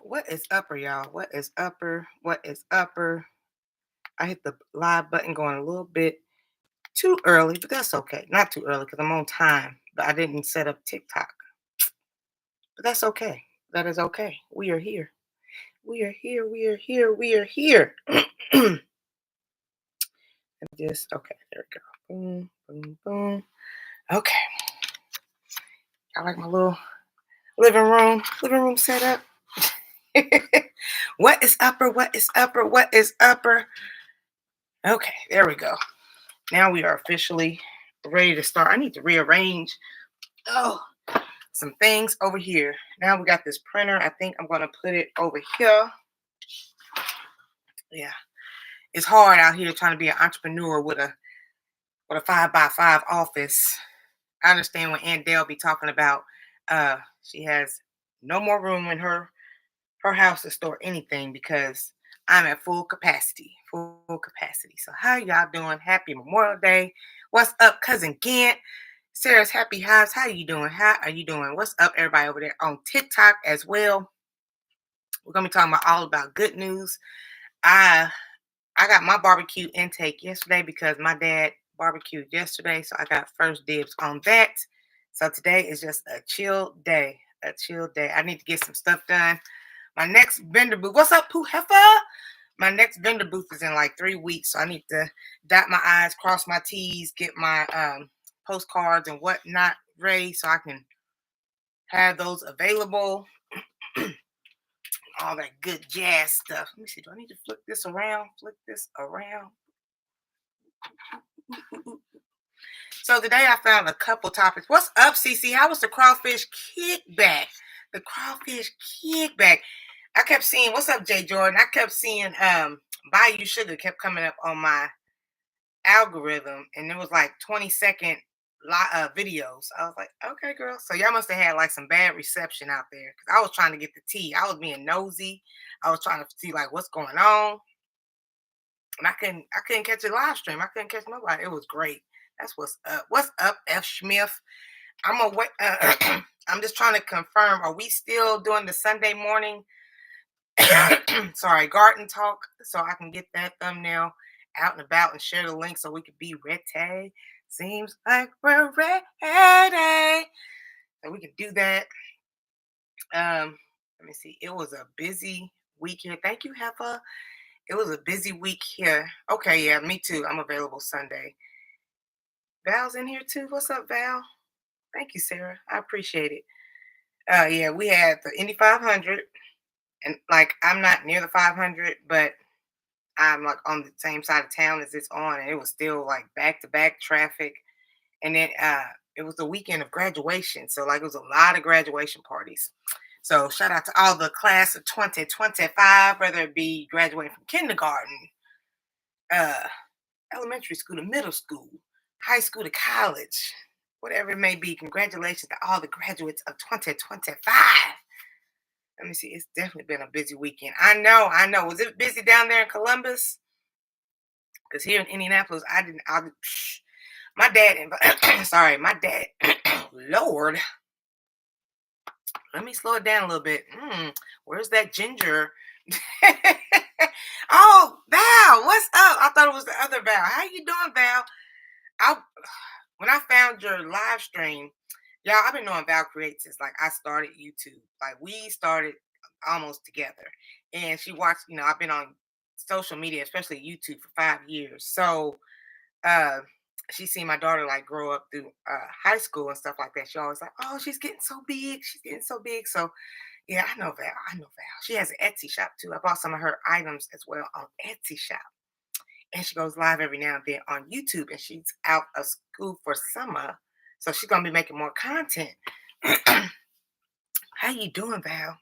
What is upper, y'all? What is upper? What is upper? I hit the live button going a little bit too early, but that's okay. Not too early because I'm on time, but I didn't set up TikTok. But that's okay. That is okay. We are here. We are here. We are here. We are here. And just okay. There we go. Boom, boom, boom. Okay. I like my little living room setup. What is upper? What is upper? What is upper? Okay, there we go. Now we are officially ready to start. I need to rearrange some things over here. Now we got this printer. I think I'm going to put it over here. Yeah, it's hard out here trying to be an entrepreneur with a 5x5 office. I understand when Aunt Dale be talking about she has no more room in her house to store anything because I'm at full capacity. Full capacity. So how y'all doing? Happy Memorial Day. What's up, cousin Gant? Sarah's Happy Hives. How you doing? How are you doing? What's up, everybody over there on TikTok as well? We're gonna be talking about all about good news. I got my barbecue intake yesterday because my dad barbecued yesterday, so I got first dibs on that. So today is just a chill day. A chill day. I need to get some stuff done. My next vendor booth. What's up, Pooh Heifer? My next vendor booth is in like 3 weeks, so I need to dot my I's, cross my T's, get my postcards and whatnot ready so I can have those available. All that good jazz stuff. Let me see. Do I need to flip this around? Flip this around. So today I found a couple topics. What's up, CC? How was the crawfish kickback? The crawfish kickback. I kept seeing, what's up, Jay Jordan? I kept seeing Bayou Sugar kept coming up on my algorithm, and there was like 20-second videos. I was like, okay, girl. So y'all must have had like some bad reception out there because I was trying to get the tea. I was being nosy. I was trying to see like what's going on, and I couldn't catch a live stream. I couldn't catch nobody. It was great. That's what's up. What's up, F. Smith? I'm gonna wait. I'm just trying to confirm. Are we still doing the Sunday morning? Sorry, garden talk, so I can get that thumbnail out and about and share the link so we could be ready. Seems like we're ready. So we can do that. Let me see. It was a busy week here. Thank you, Heffa. It was a busy week here. Okay, yeah, me too. I'm available Sunday. Val's in here too. What's up, Val? Thank you, Sarah. I appreciate it. Yeah, we had the Indy 500, and like I'm not near the 500, but I'm like on the same side of town as it's on, and it was still like back to back traffic. And then it was the weekend of graduation, so like it was a lot of graduation parties. So shout out to all the class of 2025, whether it be graduating from kindergarten, elementary school to middle school, high school to college, whatever it may be. Congratulations to all the graduates of 2025. Let me see. It's definitely been a busy weekend. I know. Was it busy down there in Columbus? Because here in Indianapolis, my dad, sorry, my dad, Lord, let me slow it down a little bit. Where's that ginger? Oh, Val, what's up? I thought it was the other Val. How you doing, Val? When I found your live stream, y'all, I've been knowing Val Create since like I started YouTube. Like we started almost together. And she watched, I've been on social media, especially YouTube, for 5 years. So she's seen my daughter like grow up through high school and stuff like that. She always like, oh, she's getting so big. She's getting so big. So yeah, I know Val. She has an Etsy shop too. I bought some of her items as well on Etsy shop. And she goes live every now and then on YouTube, and she's out of school for summer. So she's gonna be making more content. How you doing, Val?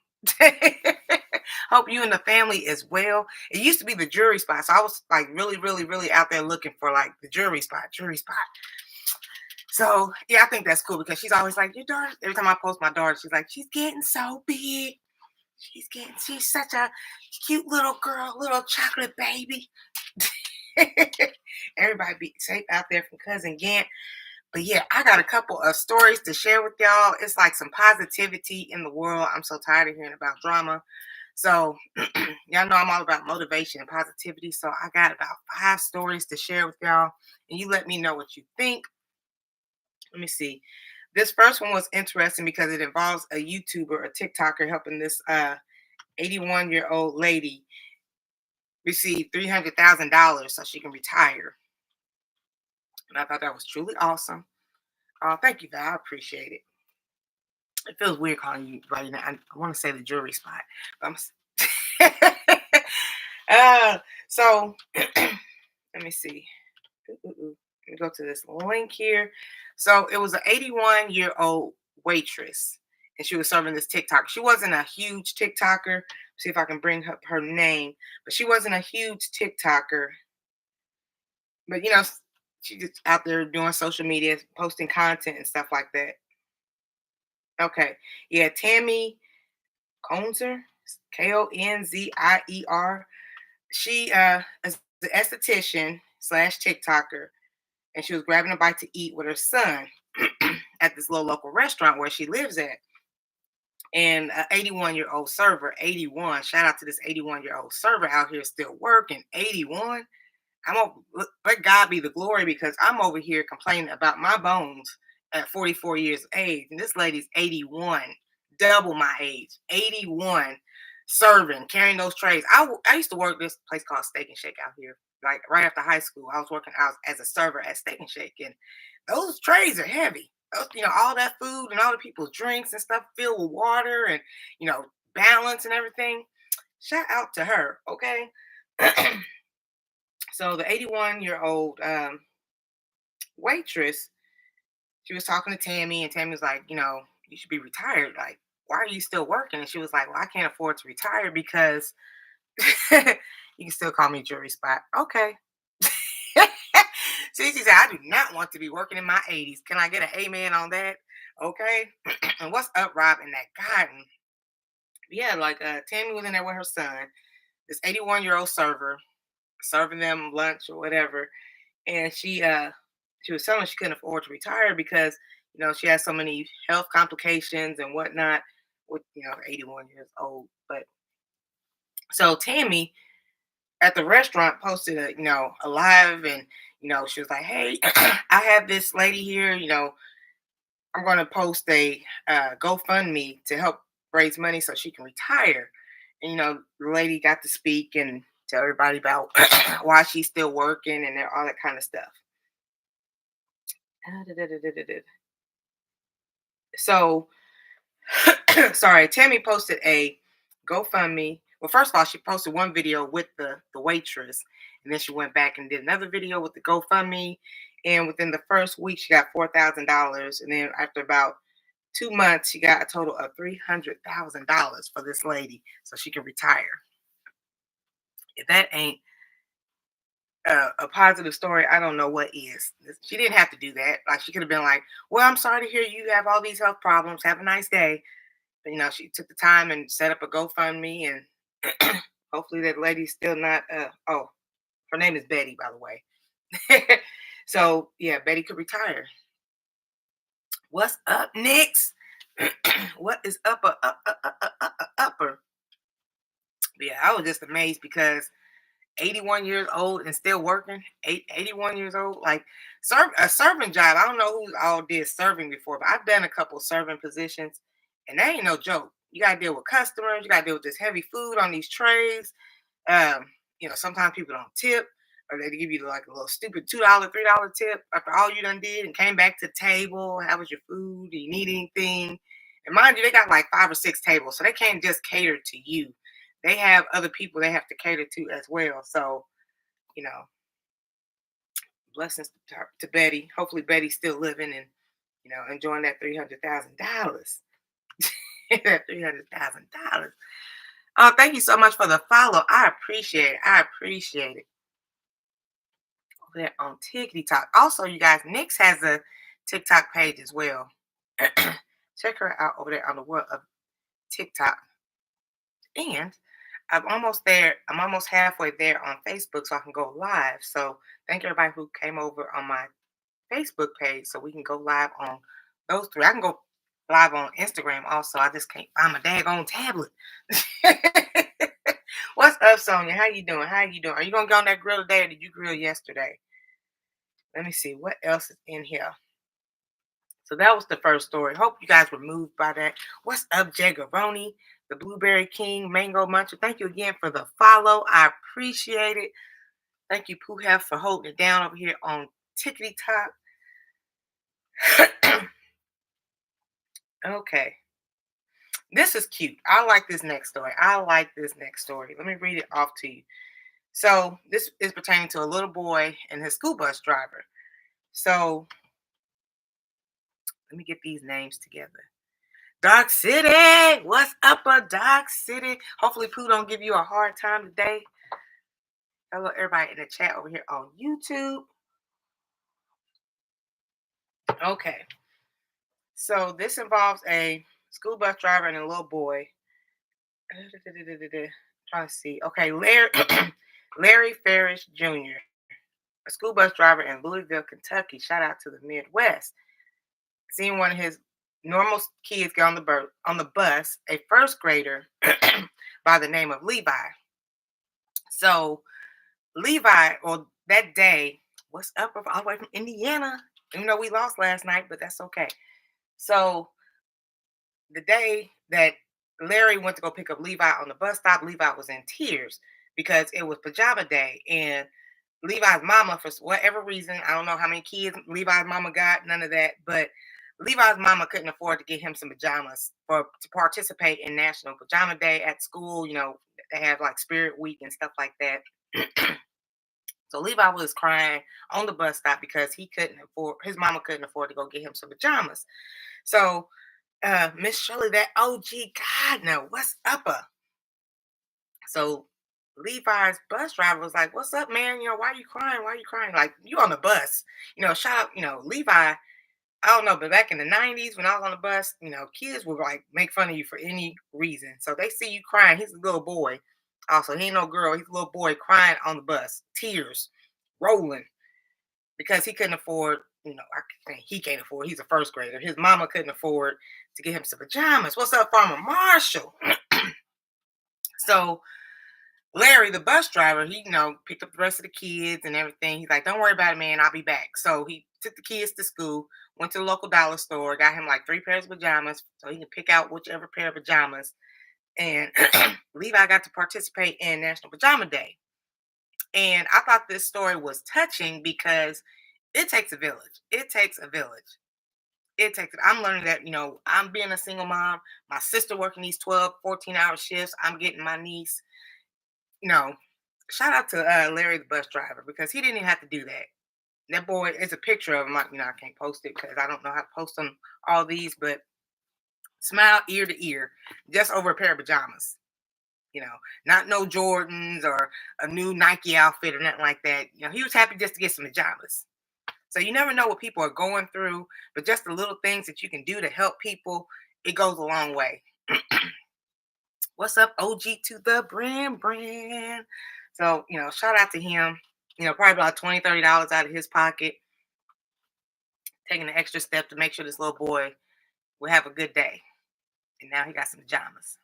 Hope you and the family as well. It used to be the jewelry spot, so I was like really, really, really out there looking for like the jewelry spot. So yeah, I think that's cool because she's always like, your daughter. Every time I post my daughter, she's like, she's getting so big. She's such a cute little girl, little chocolate baby. Everybody be safe out there from cousin Gant. But yeah, I got a couple of stories to share with y'all. It's like some positivity in the world. I'm so tired of hearing about drama. So y'all know I'm all about motivation and positivity. So I got about 5 stories to share with y'all, and you let me know what you think. Let me see. This first one was interesting because it involves a YouTuber, a TikToker, helping this 81-year-old lady receive $300,000 so she can retire. And I thought that was truly awesome. Thank you, Val. I appreciate it. It feels weird calling you right now. I want to say the jewelry spot. But uh, so let me see. Let me go to this link here. So it was an 81-year-old waitress, and she was serving this TikTok. She wasn't a huge TikToker. See if I can bring up her name, but she wasn't a huge TikToker. But she just out there doing social media, posting content and stuff like that. Okay, yeah, Tammy Konzer, Konzier. She is the esthetician slash TikToker, and she was grabbing a bite to eat with her son at this little local restaurant where she lives at. And an 81-year-old server, 81. Shout out to this 81-year-old server out here still working. 81. Let God be the glory, because I'm over here complaining about my bones at 44 years of age, and this lady's 81, double my age. 81, serving, carrying those trays. I used to work this place called Steak and Shake out here. Like right after high school, I was working out as a server at Steak and Shake, and those trays are heavy. All that food and all the people's drinks and stuff filled with water and balance and everything. Shout out to her, okay? So the 81-year-old waitress, she was talking to Tammy, and Tammy was like, you should be retired. Like, why are you still working? And she was like, well, I can't afford to retire because you can still call me Jury Spot. Okay. See, she said, I do not want to be working in my 80s. Can I get an amen on that? Okay. And what's up, Rob, in that garden? Yeah, like Tammy was in there with her son, this 81-year-old server, serving them lunch or whatever. And she was telling me she couldn't afford to retire because she has so many health complications and whatnot with 81 years old. But so Tammy at the restaurant posted a live, and she was like, hey, I have this lady here, I'm going to post a GoFundMe to help raise money so she can retire. And the lady got to speak and tell everybody about why she's still working and all that kind of stuff. So, sorry, Tammy posted a GoFundMe. Well, first of all, she posted one video with the waitress, and then she went back and did another video with the GoFundMe. And within the first week, she got $4,000, and then after about 2 months, she got a total of $300,000 for this lady, so she can retire. If that ain't a positive story, I don't know what is. She didn't have to do that. Like, she could have been like, well, I'm sorry to hear you have all these health problems. Have a nice day. But, she took the time and set up a GoFundMe, and hopefully that lady's still not, oh, her name is Betty, by the way. So, yeah, Betty could retire. What's up, Nix? What is upper? Yeah, I was just amazed because 81 years old and still working. 81 years old, like a serving job. I don't know who all did serving before, but I've done a couple serving positions, and that ain't no joke. You gotta deal with customers. You gotta deal with this heavy food on these trays. Sometimes people don't tip, or they give you like a little stupid $2, $3 tip after all you done did and came back to the table. How was your food? Do you need anything? And mind you, they got like 5 or 6 tables, so they can't just cater to you. They have other people they have to cater to as well. So, blessings to Betty. Hopefully Betty's still living and, enjoying that $300,000. That $300,000. Oh, thank you so much for the follow. I appreciate it. I appreciate it. Over there on TikTok. Also, you guys, Nix has a TikTok page as well. Check her out over there on the world of TikTok. And I'm almost there. I'm almost halfway there on Facebook, so I can go live. So thank everybody who came over on my Facebook page, so we can go live on those 3. I can go live on Instagram also. I just can't find my daggone tablet. What's up, Sonia? How you doing? How you doing? Are you gonna go on that grill today, or did you grill yesterday? Let me see what else is in here. So that was the first story. Hope you guys were moved by that. What's up, Jay Garoni, the Blueberry King, Mango Muncher? Thank you again for the follow. I appreciate it. Thank you, Pooh Hef, for holding it down over here on Tickety Top. Okay. This is cute. I like this next story. I like this next story. Let me read it off to you. So this is pertaining to a little boy and his school bus driver. So let me get these names together. Dark City, what's up, a Dark City? Hopefully, Pooh don't give you a hard time today. Hello, everybody in the chat over here on YouTube. Okay, so this involves a school bus driver and a little boy. Trying to see. Okay, Larry, Larry Ferris Jr., a school bus driver in Louisville, Kentucky. Shout out to the Midwest. Seeing one of his normal kids get on the bus, a first grader by the name of Levi. So Levi, or that day, what's up all the way from Indiana? Even though we lost last night, but that's okay. So the day that Larry went to go pick up Levi on the bus stop, Levi was in tears because it was pajama day. And Levi's mama, for whatever reason, I don't know how many kids Levi's mama got, none of that, but Levi's mama couldn't afford to get him some pajamas to participate in National Pajama Day at school. You know, they have like Spirit Week and stuff like that. So Levi was crying on the bus stop because his mama couldn't afford to go get him some pajamas. So Miss Shirley, that OG God, no, what's up? So Levi's bus driver was like, "What's up, man? You know, why are you crying? Why are you crying? Like, you on the bus? You know, shout out, Levi. I don't know, but back in the 90s when I was on the bus, kids would like make fun of you for any reason. So they see you crying. He's a little boy. Also, he ain't no girl. He's a little boy crying on the bus, tears rolling because he couldn't afford, he can't afford. He's a first grader. His mama couldn't afford to get him some pajamas. What's up, Farmer Marshall? So Larry, the bus driver, he, picked up the rest of the kids and everything. He's like, "Don't worry about it, man. I'll be back." So he took the kids to school, went to the local dollar store, got him like 3 pairs of pajamas so he can pick out whichever pair of pajamas. And Levi got to participate in National Pajama Day. And I thought this story was touching because it takes a village. It takes a village. I'm learning that, I'm being a single mom, my sister working these 12, 14-hour shifts. I'm getting my niece, you know, shout out to Larry the bus driver because he didn't even have to do that. That boy is a picture of him. I can't post it because I don't know how to post on all these, but smile ear to ear, just over a pair of pajamas. Not no Jordans or a new Nike outfit or nothing like that. He was happy just to get some pajamas. So you never know what people are going through, but just the little things that you can do to help people, it goes a long way. What's up, OG to the brand? So, shout out to him. Probably about $20, $30 out of his pocket, taking the extra step to make sure this little boy will have a good day. And now he got some pajamas.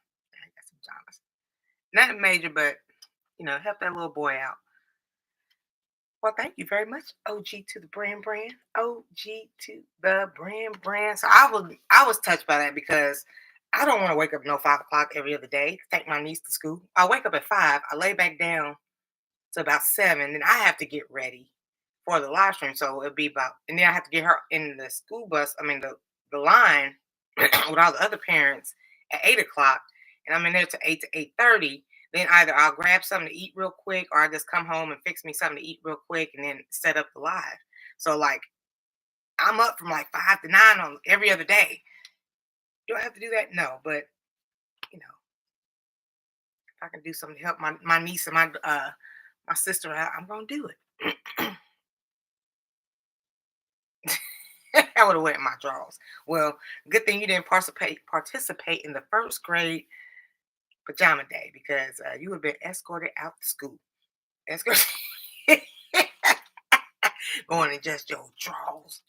Nothing major, but, help that little boy out. Well, thank you very much, OG to the brand. OG to the brand. So I was touched by that because I don't want to wake up no 5 o'clock every other day to take my niece to school. I wake up at 5. I lay back down to about 7, and I have to get ready for the live stream. So it'll be and then I have to get her in the school bus. I mean the line with all the other parents at 8 o'clock, and I'm in there to 8 to 8:30. Then either I'll grab something to eat real quick, or I just come home and fix me something to eat real quick, and then set up the live. So like I'm up from like 5 to 9 on every other day. Do I have to do that? No, but if I can do something to help my niece and my sister out, I'm gonna do it. I would have went in my drawers. Well, good thing you didn't participate in the first grade pajama day because you would have been escorted out to school. Escorted. Going in just your drawers.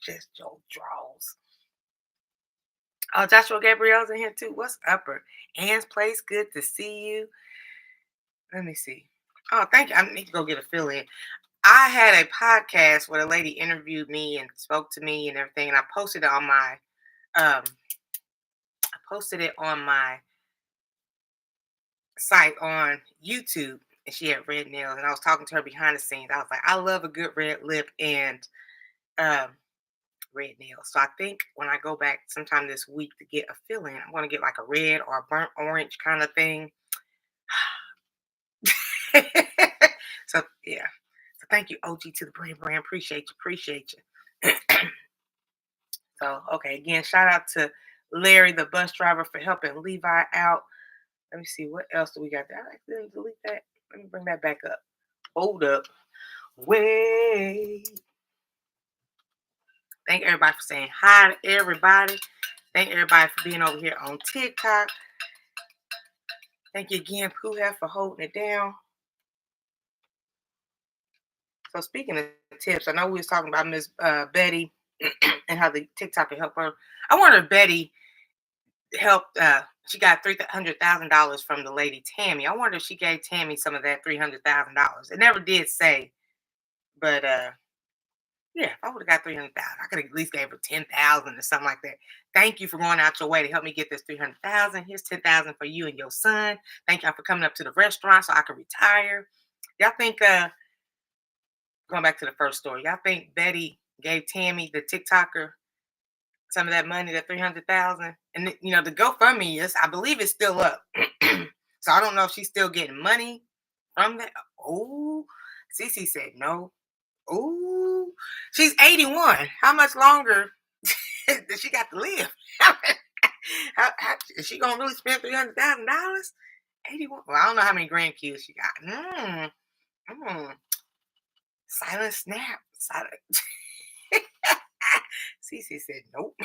Oh, Joshua Gabriel's in here too. What's upper? Ann's Place, good to see you. Let me see. Oh, thank you. I need to go get a fill in. I had a podcast where a lady interviewed me and spoke to me and everything, and I posted it on my um site on YouTube, and she had red nails, and I was talking to her behind the scenes. I was like, I love a good red lip and um red nails. So I think when I go back sometime this week to get a fill in, I'm gonna get like a red or a burnt orange kind of thing. So yeah. So thank you, OG to the brand. Appreciate you. So okay, again, shout out to Larry, the bus driver, for helping Levi out. Let me see what else do we got there. I accidentally delete that. Let me bring that back up. Hold up. Wait. Thank everybody for saying hi to everybody. Thank everybody for being over here on TikTok. Thank you again, Pooh, for holding it down. So speaking of tips, I know we was talking about Miss Betty and how the TikTok can help her. I wonder if Betty helped. She got $300,000 from the lady Tammy. I wonder if she gave Tammy some of that $300,000. It never did say, but yeah, if I would have got 300,000, I could have at least gave her 10,000 or something like that. Thank you for going out your way to help me get this 300,000. Here's 10,000 for you and your son. Thank y'all for coming up to the restaurant so I can retire. Y'all think going back to the first story, y'all think Betty gave Tammy, the TikToker, some of that money, that 300,000? And the GoFundMe is, I believe, it's still up. So I don't know if she's still getting money from that. Oh, Cece said no. Oh, she's 81. How much longer does she got to live? Is she gonna really spend $300,000? 81. Well, I don't know how many grandkids she got. Silent snap. Silent. Cece said nope.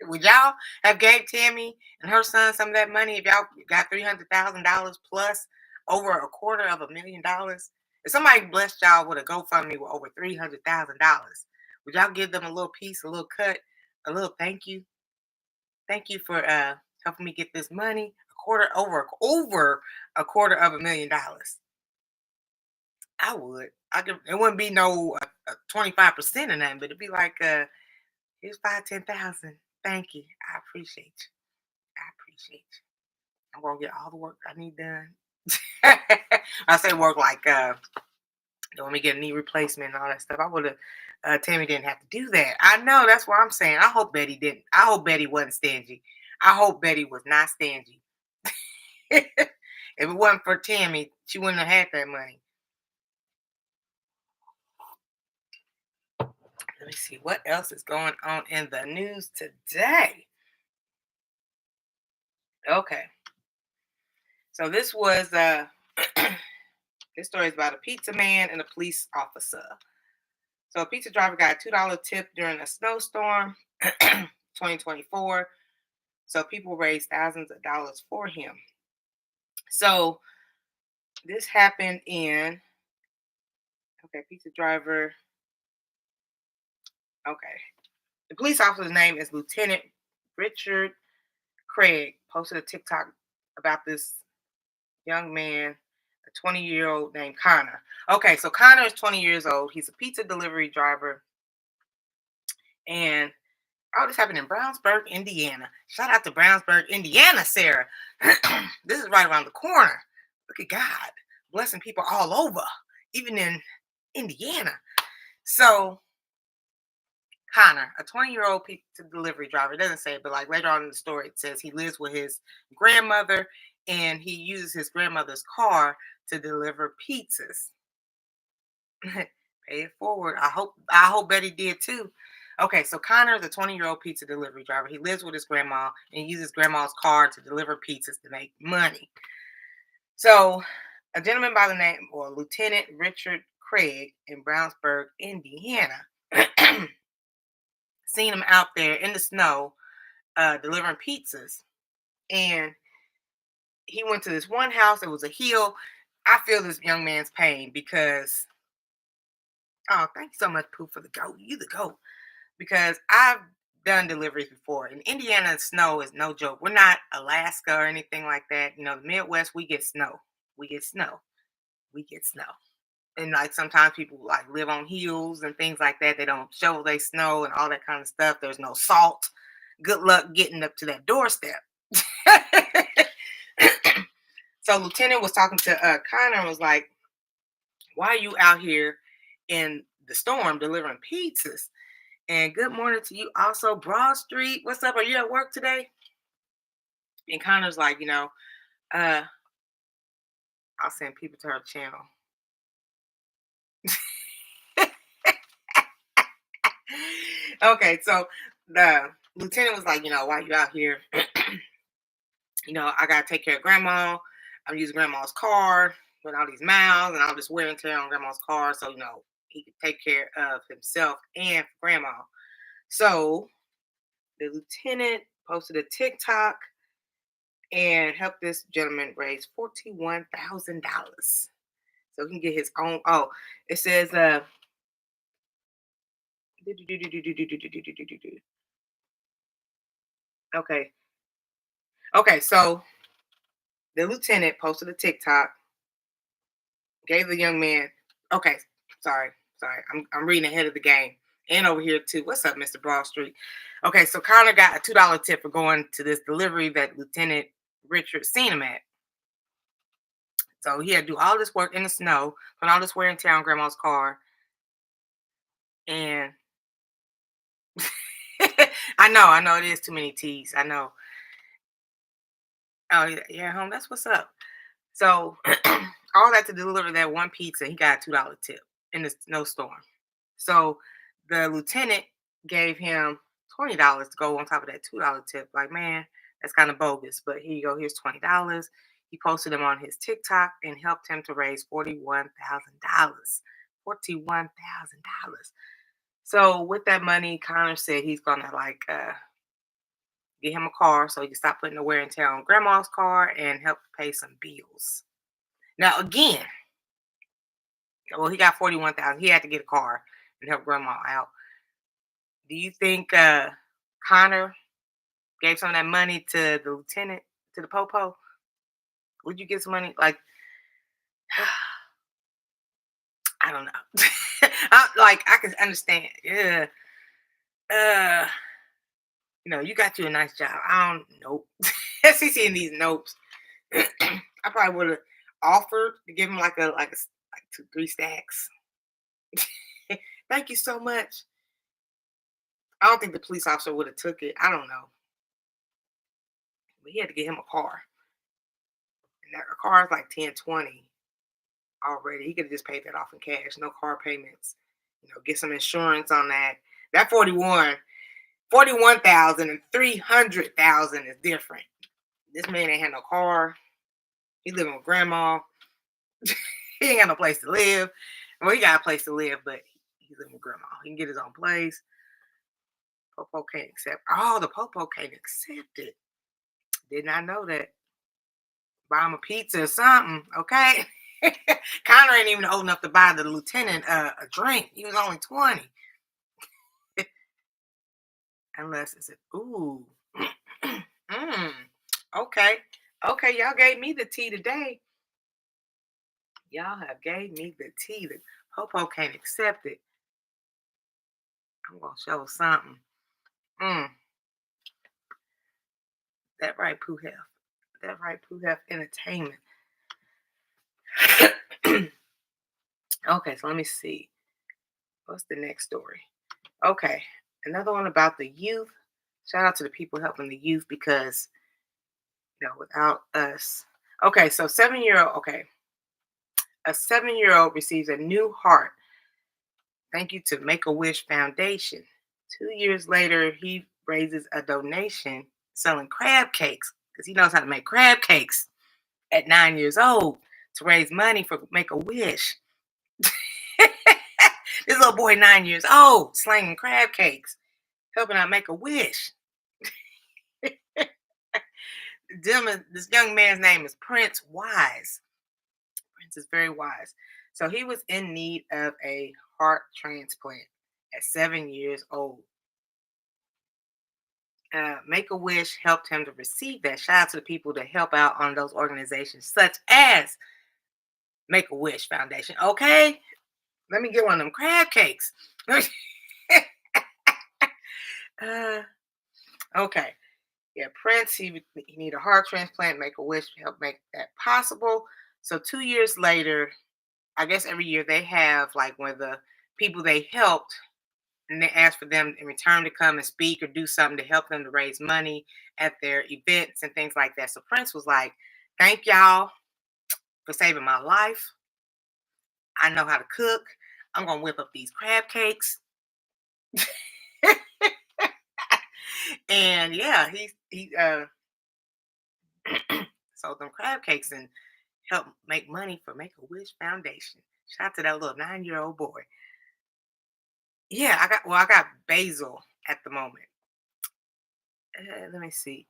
Would y'all have gave Tammy and her son some of that money if y'all got $300,000 plus over $250,000? If somebody blessed y'all with a GoFundMe with over $300,000, would y'all give them a little piece, a little cut, a little thank you? Thank you for helping me get this money. Over $250,000. I would. It wouldn't be no 25% or nothing, but it'd be like here's 10,000. Thank you. I appreciate you. I appreciate you. I'm gonna get all the work I need done. I say work like when we get a knee replacement and all that stuff. I would have Tammy didn't have to do that. I know, that's what I'm saying. I hope Betty didn't. I hope Betty wasn't stingy. I hope Betty was not stingy. If it wasn't for Tammy, she wouldn't have had that money. Let me see what else is going on in the news today. Okay. So this was this story is about a pizza man and a police officer. So a pizza driver got a $2 tip during a snowstorm, 2024. So people raised thousands of dollars for him. So this happened in, pizza driver. Okay. The police officer's name is Lieutenant Richard Craig. Posted a TikTok about this young man, a 20-year-old named Connor. Okay, so Connor is 20 years old. He's a pizza delivery driver. And this happened in Brownsburg, Indiana. Shout out to Brownsburg, Indiana, Sarah. This is right around the corner. Look at God blessing people all over, even in Indiana. So Connor, a 20-year-old pizza delivery driver, it doesn't say it, but like later on in the story, it says he lives with his grandmother and he uses his grandmother's car to deliver pizzas. Pay it forward. I hope Betty did too. Okay, so Connor is a 20-year-old pizza delivery driver. He lives with his grandma and uses grandma's car to deliver pizzas to make money. So a gentleman by the name, or Lieutenant Richard Craig in Brownsburg, Indiana, seen him out there in the snow delivering pizzas. And he went to this one house. It was a hill. I feel this young man's pain because, oh, thank you so much, Pooh, for the goat. You the goat. Because I've done deliveries before. In Indiana, snow is no joke. We're not Alaska or anything like that. The Midwest, we get snow. we get snow. We get snow. And like sometimes people like live on hills and things like that. They don't shovel their snow and all that kind of stuff. There's no salt. Good luck getting up to that doorstep. So Lieutenant was talking to Connor and was like, "Why are you out here in the storm delivering pizzas?" And good morning to you also, Broad Street. What's up? Are you at work today? And Connor's like, uh, I'll send people to her channel. Okay, so the lieutenant was like, why you out here? I gotta take care of grandma. I'm using grandma's car with all these miles and all this wear and tear on grandma's car. So, he could take care of himself and grandma. So the lieutenant posted a TikTok and helped this gentleman raise $41,000. So he can get his own. Oh, it says okay. Okay, so the lieutenant posted a TikTok, gave the young man. Okay, sorry. I'm reading ahead of the game. And over here too. What's up, Mr. Broad Street? Okay, so Connor got a $2 tip for going to this delivery that Lieutenant Richard seen him at. So he had to do all this work in the snow, put all this wear and tear on grandma's car. And I know it is too many T's. I know. Oh yeah, home. That's what's up. So all that to deliver that one pizza, he got a $2 tip in the snowstorm. So the lieutenant gave him $20 to go on top of that $2 tip. Like, man, that's kind of bogus. But here you go. Here's $20. He posted them on his TikTok and helped him to raise $41,000. $41,000. So with that money, Connor said he's gonna get him a car so he can stop putting the wear and tear on grandma's car and help pay some bills. Now again, well, he got 41,000. He had to get a car and help grandma out. Do you think Connor gave some of that money to the lieutenant, to the popo? Would you get some money? Like, I don't know. I can understand. Yeah. Uh, you got you a nice job. I don't know. SEC in these nopes. I probably would have offered to give him like 2-3 stacks. Thank you so much. I don't think the police officer would have took it. I don't know. But he had to get him a car. And that a car is like 10-20 already. He could have just paid that off in cash. No car payments. Get some insurance on that. That 41,000 and 300,000 is different. This man ain't had no car. He living with grandma. He ain't got no place to live. Well, he got a place to live, but he's living with grandma. He can get his own place. Popo can't accept. Oh, the Popo can't accept it. Did not know that. Buy him a pizza or something, okay? Connor ain't even old enough to buy the lieutenant a drink. He was only 20. Unless it's ooh. Okay. Okay, y'all gave me the tea today. Y'all have gave me the tea. The Popo can't accept it. I'm gonna show something. That right, Pooh Hef. That right, Pooh Hef Entertainment. Okay, so let me see. What's the next story? Okay, another one about the youth. Shout out to the people helping the youth because, without us. Okay, so 7-year-old. Okay, a 7-year-old receives a new heart. Thank you to Make-A-Wish Foundation. 2 years later, he raises a donation selling crab cakes because he knows how to make crab cakes at 9 years old to raise money for Make-A-Wish. This little boy, 9 years old, slanging crab cakes, helping out Make-A-Wish. This young man's name is Prince Wise. Prince is very wise. So he was in need of a heart transplant at 7 years old. Make-A-Wish helped him to receive that. Shout out to the people that help out on those organizations, such as Make-A-Wish Foundation. Okay, let me get one of them crab cakes. uh, okay. Yeah, Prince, he need a heart transplant, Make-A-Wish to help make that possible. So 2 years later, I guess every year they have like one of the people they helped, and they ask for them in return to come and speak or do something to help them to raise money at their events and things like that. So Prince was like, "Thank y'all for saving my life. I know how to cook. I'm gonna whip up these crab cakes." And yeah, he sold them crab cakes and helped make money for Make-A-Wish Foundation. Shout out to that little 9-year-old boy. Yeah, I got basil at the moment. Let me see.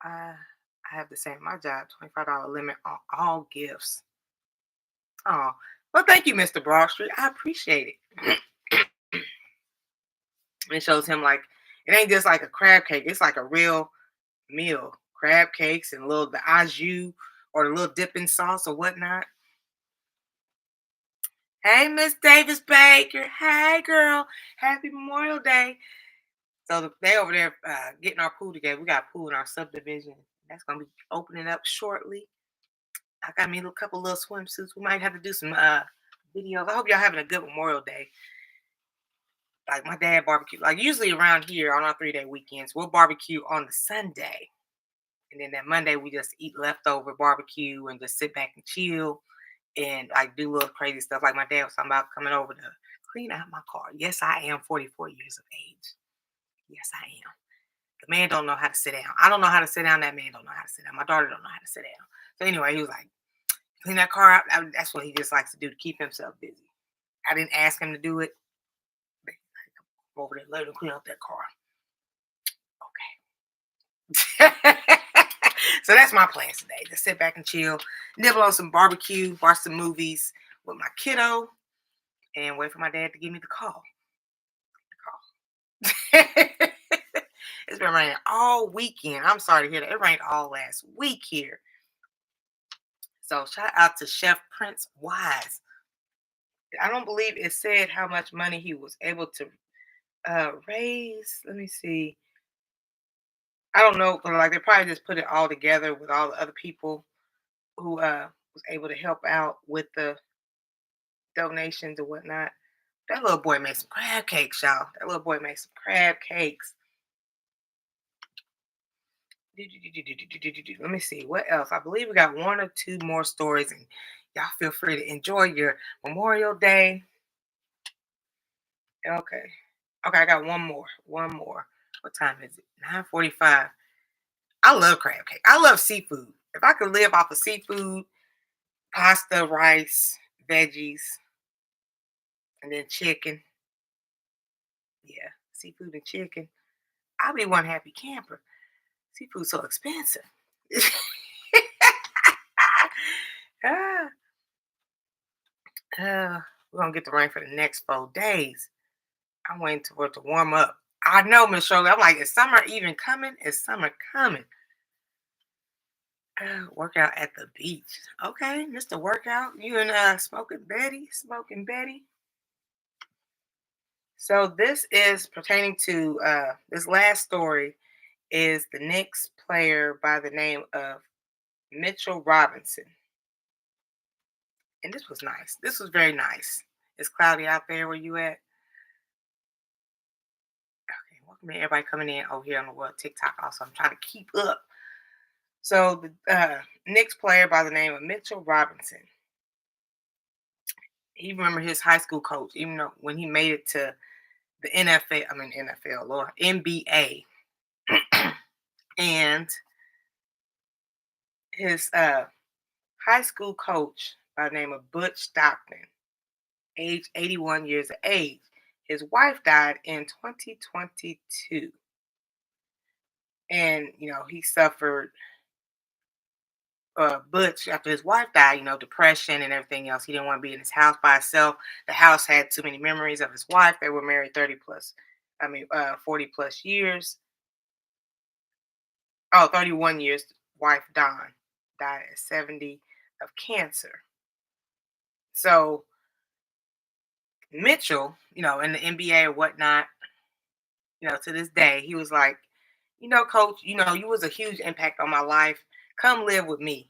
I have the same my job, $25 limit on all gifts. Oh, well, thank you, Mr. Broadstreet. I appreciate it. It shows him like it ain't just like a crab cake. It's like a real meal. Crab cakes and little the au jus or the little dipping sauce or whatnot. Hey, Miss Davis Baker. Hey, girl. Happy Memorial Day. So they over there getting our pool together. We got a pool in our subdivision. That's gonna be opening up shortly. I got me a couple little swimsuits. We might have to do some videos. I hope y'all having a good Memorial Day. Like my dad barbecue. Like usually around here on our 3-day weekends, we'll barbecue on the Sunday. And then that Monday we just eat leftover barbecue and just sit back and chill and like do little crazy stuff. Like my dad was talking about coming over to clean out my car. Yes, I am 44 years of age. Yes, I am. The man don't know how to sit down. I don't know how to sit down. That man don't know how to sit down. My daughter don't know how to sit down. So anyway, he was like, clean that car out. That's what he just likes to do to keep himself busy. I didn't ask him to do it. But go over there, let him clean out that car. Okay. So that's my plans today. To sit back and chill, nibble on some barbecue, watch some movies with my kiddo, and wait for my dad to give me the call. It's been raining all weekend. I'm sorry to hear that. It rained all last week here. So shout out to Chef Prince Wise. I don't believe it said how much money he was able to raise. Let me see. I don't know, but like they probably just put it all together with all the other people who was able to help out with the donations and whatnot. That little boy made some crab cakes, y'all. That little boy made some crab cakes. Let me see what else. I believe we got one or two more stories, and y'all feel free to enjoy your Memorial Day. Okay, okay, I got one more. One more. What time is it? 9:45. I love crab cake. I love seafood. If I could live off of seafood, pasta, rice, veggies, and then chicken, yeah, seafood and chicken, I'll be one happy camper. Seafood's so expensive. Ah, we're gonna get the rain for the next 4 days. I'm waiting for it to warm up. I know, Miss Shirley. I'm like, is summer even coming? Is summer coming? Workout at the beach. Okay, Mr. Workout. You and Smoking Betty. Smoking Betty. So this is pertaining to this last story is the Knicks player by the name of Mitchell Robinson. And this was nice. This was very nice. It's cloudy out there where you at. Okay, welcome to everybody coming in over here on the world TikTok. Also, I'm trying to keep up. So the Knicks player by the name of Mitchell Robinson. He remember his high school coach, even though when he made it to the NFL, I mean NFL, Lord, NBA, and his high school coach by the name of Butch Stockton, age 81 years of age. His wife died in 2022. And, he suffered, Butch, after his wife died, depression and everything else. He didn't want to be in his house by himself. The house had too many memories of his wife. They were married 40 plus years. Oh, 31 years. Wife Dawn died at 70 of cancer. So Mitchell, in the NBA or whatnot, to this day, he was like, coach, you was a huge impact on my life. Come live with me.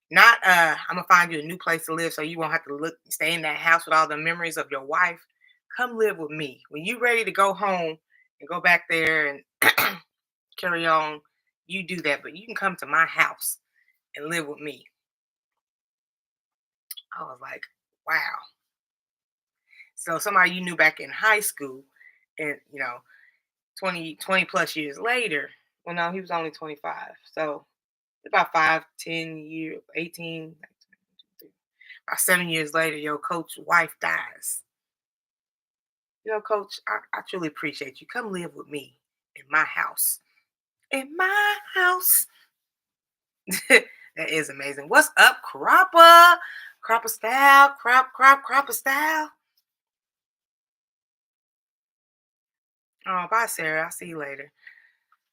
Not I'm gonna find you a new place to live so you won't have to stay in that house with all the memories of your wife. Come live with me. When you ready to go home and go back there and carry on, you do that. But you can come to my house and live with me. I was like, wow. So somebody you knew back in high school and 20 plus years later. Well, no, he was only 25. So about 5, 10 years, 18, about 7 years later, your coach's wife dies. Coach, I truly appreciate you. Come live with me in my house. In my house. That is amazing. What's up, Cropper? Cropper style, Cropper style. Oh, bye, Sarah. I'll see you later.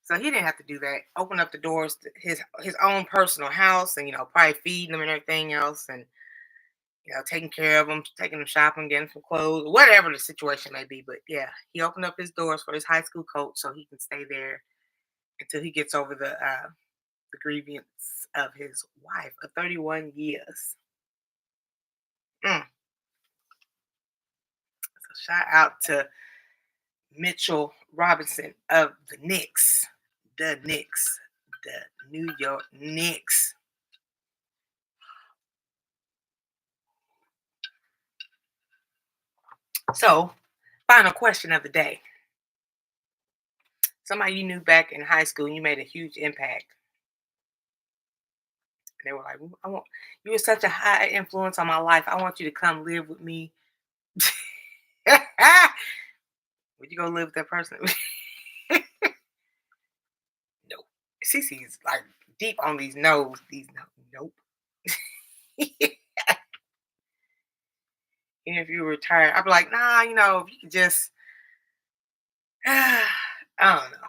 So he didn't have to do that. Open up the doors to his own personal house, and probably feeding them and everything else, and taking care of them, taking them shopping, getting some clothes, whatever the situation may be. But yeah, he opened up his doors for his high school coach so he can stay there until he gets over the grievance of his wife of 31 years. Mm. So shout out to Mitchell Robinson of the Knicks, the New York Knicks. So, final question of the day. Somebody you knew back in high school, and you made a huge impact. And they were like, I want you were such a high influence on my life. I want you to come live with me. Would you go live with that person? Nope. Cece's like deep on these no's. These nope. Even if you were retired, I'd be like, nah, if you could just, I don't know.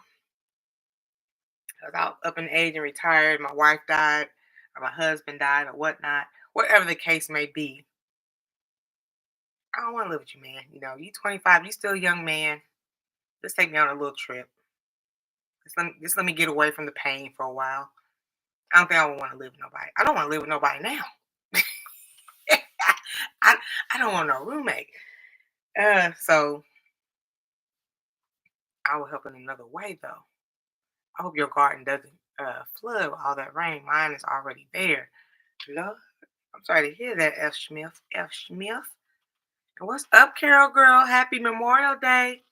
I was up in age and retired. My wife died, or my husband died, or whatnot. Whatever the case may be, I don't want to live with you, man. You 25, you still a young man. Just take me on a little trip. Just let me get away from the pain for a while. I don't think I would want to live with nobody. I don't want to live with nobody now. I I don't want no roommate. So I will help in another way though. I hope your garden doesn't flood with all that rain. Mine is already there. Lord, I'm sorry to hear that, F. Smith. F. Smith. And what's up, Carol girl? Happy Memorial Day.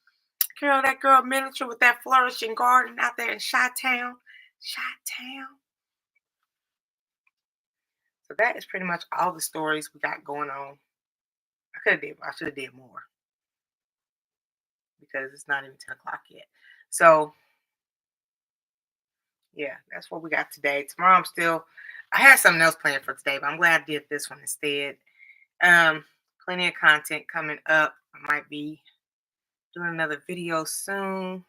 Carol, that girl miniature with that flourishing garden out there in Chi-Town. Chi-Town. So that is pretty much all the stories we got going on. I should have did more because it's not even 10 o'clock yet. So yeah, that's what we got today. Tomorrow I had something else planned for today, but I'm glad I did this one instead. Um, Plenty of content coming up. I might be doing another video soon.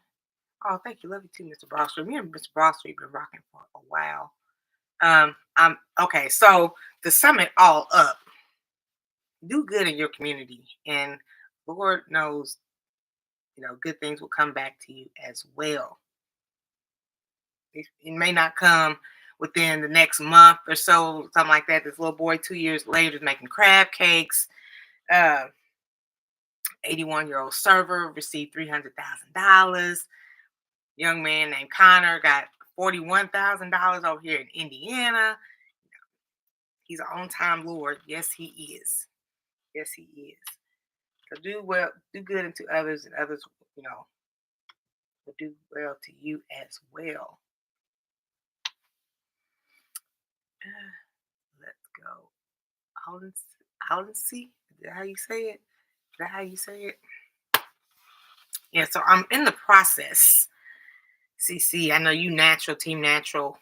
Oh, thank you. Love you too, Mr. Broad Street. Me and Mr. Broad Street been rocking for a while. I'm okay. So to sum it all up, do good in your community, and Lord knows, good things will come back to you as well. It may not come within the next month or so, something like that. This little boy 2 years later is making crab cakes. 81-year-old server received $300,000. Young man named Connor got $41,000 over here in Indiana. He's an on-time Lord. Yes, he is. Yes, he is. So do well, do good unto others, and others, will do well to you as well. Let's go. Out and see. Is that how you say it? Is that how you say it? Yeah, so I'm in the process. CC, I know you natural, team natural.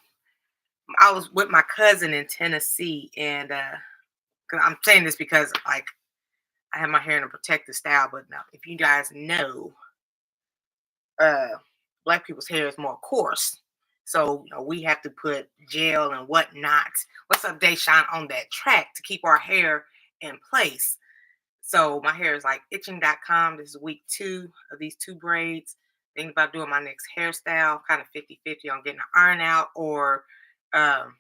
I was with my cousin in Tennessee, and I'm saying this because like I have my hair in a protective style, but now if you guys know, uh black people's hair is more coarse. So we have to put gel and whatnot. What's up, Dayshawn, on that track to keep our hair in place. So my hair is like itching.com. This is week 2 of these 2 braids. Thinking about doing my next hairstyle, kind of 50-50 on getting an iron out or um,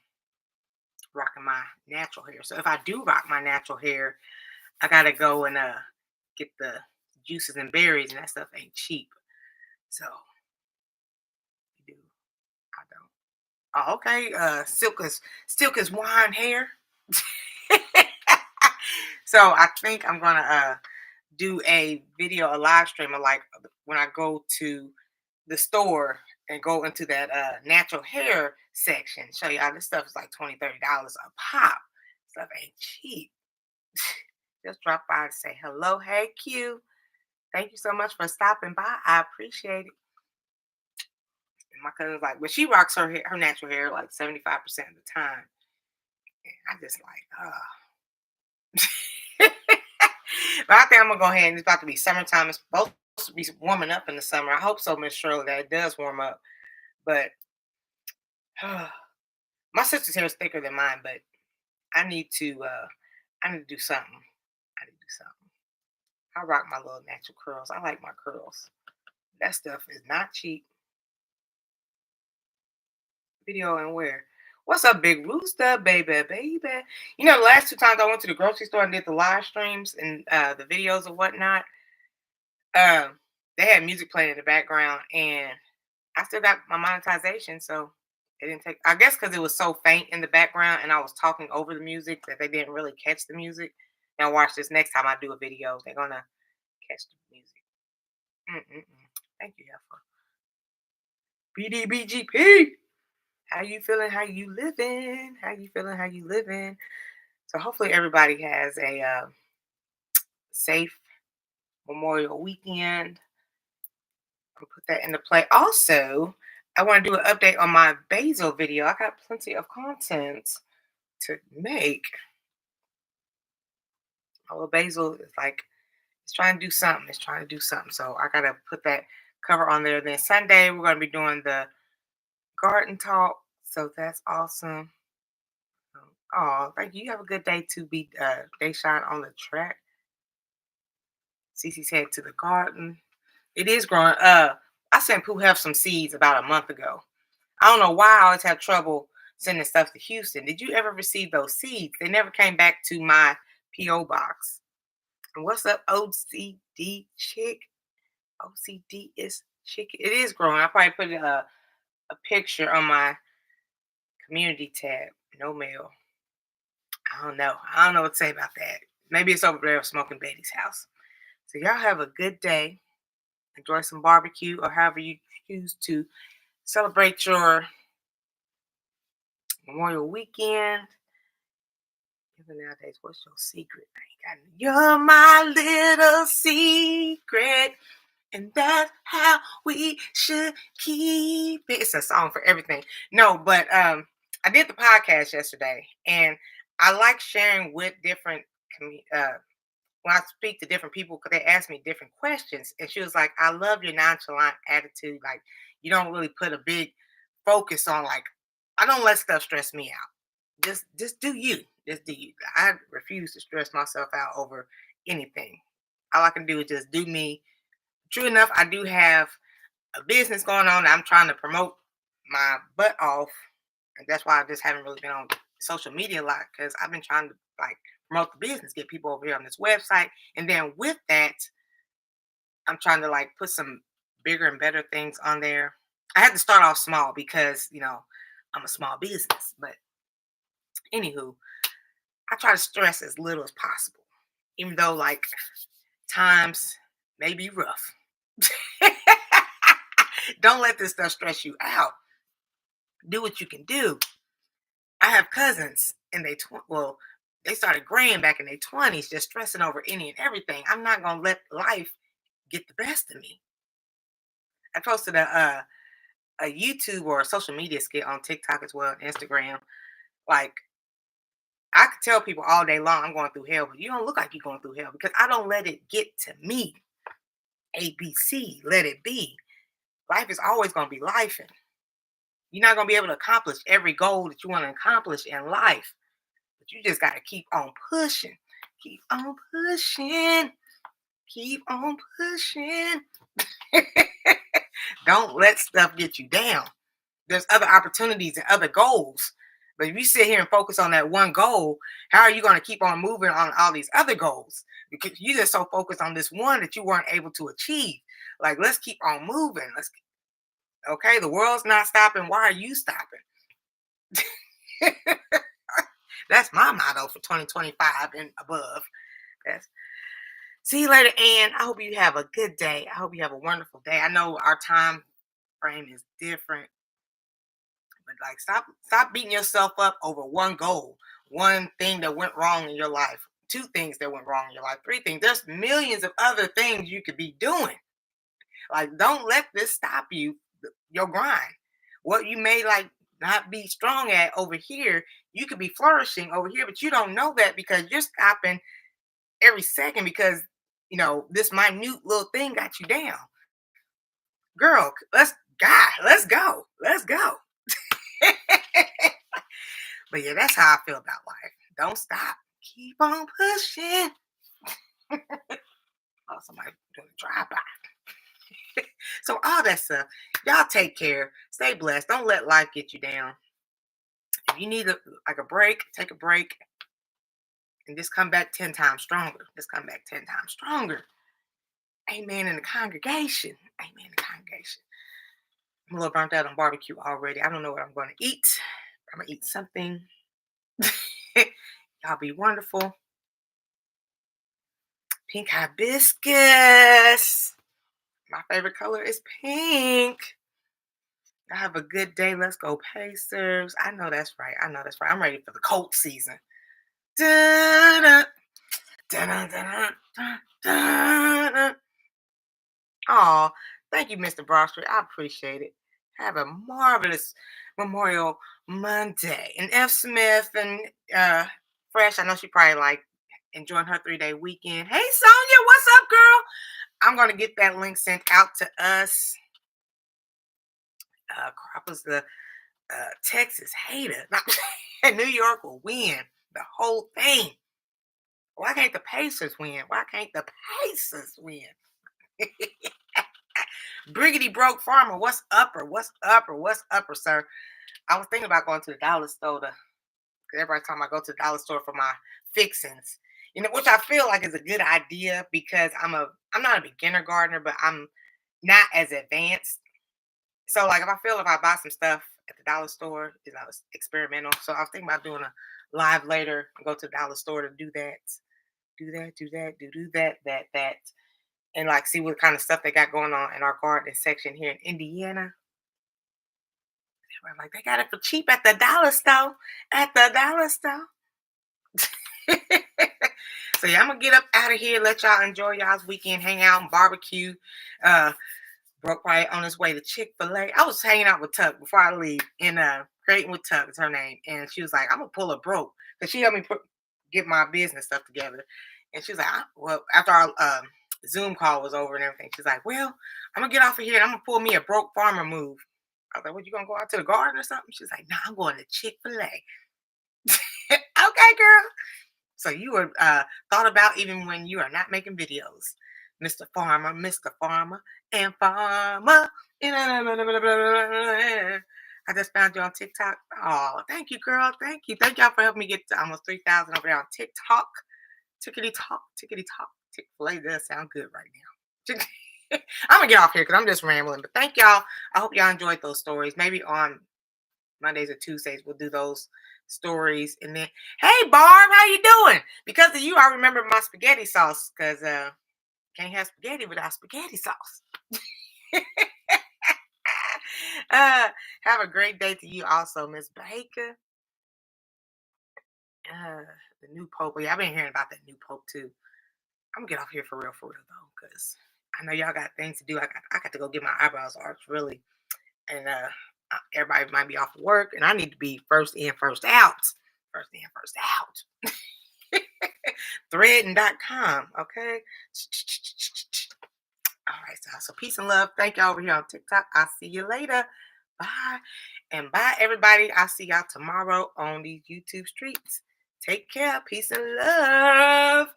rocking my natural hair. So if I do rock my natural hair, I gotta go and get the juices and berries, and that stuff ain't cheap. So you do I don't. Oh, okay. Silk is wine hair. So I think I'm gonna do a video, a live stream of like when I go to the store and go into that natural hair section. Show y'all this stuff is like $20-$30 a pop. Stuff ain't cheap. Just drop by and say hello. Hey Q. Thank you so much for stopping by. I appreciate it. And my cousin's like, but she rocks her natural hair like 75% of the time. And I just like, but I think I'm gonna go ahead and it's about to be summertime. It's supposed to be warming up in the summer. I hope so, Miss Shirley, that it does warm up. But my sister's hair is thicker than mine, but I need to do something. I need to do something. I rock my little natural curls. I like my curls. That stuff is not cheap. Video and where? What's up, Big Rooster, baby, baby? You know, the last 2 times I went to the grocery store and did the live streams and the videos and whatnot, um, they had music playing in the background, and I still got my monetization, so it didn't take. I guess because it was so faint in the background, and I was talking over the music that they didn't really catch the music. Now watch this. Next time I do a video, they're gonna catch the music. Mm-mm-mm. Thank you, Heffa. BDBGP. How you feeling? How you living? How you feeling? How you living? So hopefully everybody has a safe Memorial weekend. I'll put that into play. Also, I want to do an update on my basil video. I got plenty of content to make. My little basil is like it's trying to do something. It's trying to do something. So I gotta put that cover on there. Then Sunday we're gonna be doing the garden talk. So that's awesome. Oh, thank you. You have a good day to be day shine on the track. Cece's head to the garden. It is growing. I sent Pooh have some seeds about a month ago. I don't know why I always have trouble sending stuff to Houston. Did you ever receive those seeds? They never came back to my P.O. box. And what's up, OCD chick? OCD is chick. It is growing. I probably put a picture on my community tab. No mail. I don't know. I don't know what to say about that. Maybe it's over there smoking Betty's house. So y'all have a good day. Enjoy some barbecue or however you choose to celebrate your Memorial weekend. Even nowadays, what's your secret? You're my little secret. And that's how we should keep it. It's a song for everything. No, but I did the podcast yesterday, and I like sharing with different when I speak to different people because they ask me different questions. And she was like, I love your nonchalant attitude. Like you don't really put a big focus on like I don't let stuff stress me out. Just do you. Just do you. I refuse to stress myself out over anything. All I can do is just do me. True enough, I do have a business going on that I'm trying to promote my butt off. And that's why I just haven't really been on social media a lot because I've been trying to like promote the business, get people over here on this website. And then with that, I'm trying to like put some bigger and better things on there. I had to start off small because, I'm a small business. But anywho, I try to stress as little as possible, even though like times may be rough. Don't let this stuff stress you out. Do what you can do. I have cousins and they started graying back in their 20s, just stressing over any and everything. I'm not gonna let life get the best of me. I posted a YouTube or a social media skit on TikTok as well, Instagram. Like I could tell people all day long I'm going through hell, but you don't look like you're going through hell because I don't let it get to me. ABC, let it be. Life is always going to be life. And you're not going to be able to accomplish every goal that you want to accomplish in life. But you just got to keep on pushing. Keep on pushing. Keep on pushing. Don't let stuff get you down. There's other opportunities and other goals. But if you sit here and focus on that one goal, how are you going to keep on moving on all these other goals? Because you just so focused on this one that you weren't able to achieve. Like, let's keep on moving. Okay, the world's not stopping. Why are you stopping? That's my motto for 2025 and above. That's, see you later, Ann. I hope you have a good day. I hope you have a wonderful day. I know our time frame is different, but like stop beating yourself up over one goal, one thing that went wrong in your life, two things that went wrong in your life, three things. There's millions of other things you could be doing. Like, don't let this stop your grind. What you may like not be strong at over here, you could be flourishing over here, but you don't know that because you're stopping every second because this minute little thing got you down. Girl, let's go. Let's go. But yeah, that's how I feel about life. Don't stop. Keep on pushing. Oh, somebody doing a drive-by. So all that stuff, y'all take care. Stay blessed. Don't let life get you down. If you need a break, take a break. And just come back 10 times stronger. Just come back 10 times stronger. Amen in the congregation. Amen in the congregation. I'm a little burnt out on barbecue already. I don't know what I'm going to eat. I'm going to eat something. Y'all be wonderful. Pink hibiscus. My favorite color is pink. I have a good day. Let's go Pacers. I know that's right. I'm ready for the cold season. Da-da, da-da, da-da, da-da. Oh, thank you, Mr. Brockstreet. I appreciate it. Have a marvelous Memorial Monday. And F. Smith and Fresh, I know she probably enjoying her 3-day weekend. Hey, Sonia, what's up, girl? I'm going to get that link sent out to us. Crop was the Texas hater. New York will win the whole thing. Why can't the Pacers win? Why can't the Pacers win? Briggity Broke Farmer, what's upper? What's upper? What's upper, sir? I was thinking about going to the dollar store because every time I go to the dollar store for my fixings, which I feel like is a good idea because I'm not a beginner gardener, but I'm not as advanced. So like if I buy some stuff at the dollar store, it's not experimental. So I was thinking about doing a live later and go to the dollar store to do that, that. And see what kind of stuff they got going on in our garden section here in Indiana. Like, they got it for cheap at the dollar store. At the dollar store. So yeah, I'm gonna get up out of here, let y'all enjoy y'all's weekend, hang out and barbecue. Broke right on his way to Chick-fil-A. I was hanging out with Tuck before I leave, and Creating with Tuck is her name. And she was like, I'm gonna pull a broke. Because she helped me get my business stuff together. And she was like, well, after our Zoom call was over and everything, she's like, well, I'm gonna get off of here and I'm gonna pull me a broke farmer move. I was like, what, you gonna go out to the garden or something? She's like, no, I'm going to Chick-fil-A. Okay, girl. So you were thought about even when you are not making videos. Mr. Farmer, and Farmer. I just found you on TikTok. Oh, thank you, girl. Thank you. Thank y'all for helping me get to almost 3,000 over there on TikTok. Tickety talk. Chick-fil-A does sound good right now. I'm going to get off here because I'm just rambling. But thank y'all. I hope y'all enjoyed those stories. Maybe on Mondays or Tuesdays we'll do those stories. And then, hey, Barb, how you doing? Because of you, I remember my spaghetti sauce because can't have spaghetti without spaghetti sauce. Have a great day to you also, Miss Baker. The new Pope. Yeah, I've been hearing about that new Pope too. I'm gonna get off here for real though, because I know y'all got things to do. I got to go get my eyebrows arched really, and everybody might be off of work, and I need to be first in, first out. First in, first out. Threading.com. Okay. All right, so peace and love. Thank y'all over here on TikTok. I'll see you later. Bye. And bye, everybody. I'll see y'all tomorrow on these YouTube streets. Take care. Peace and love.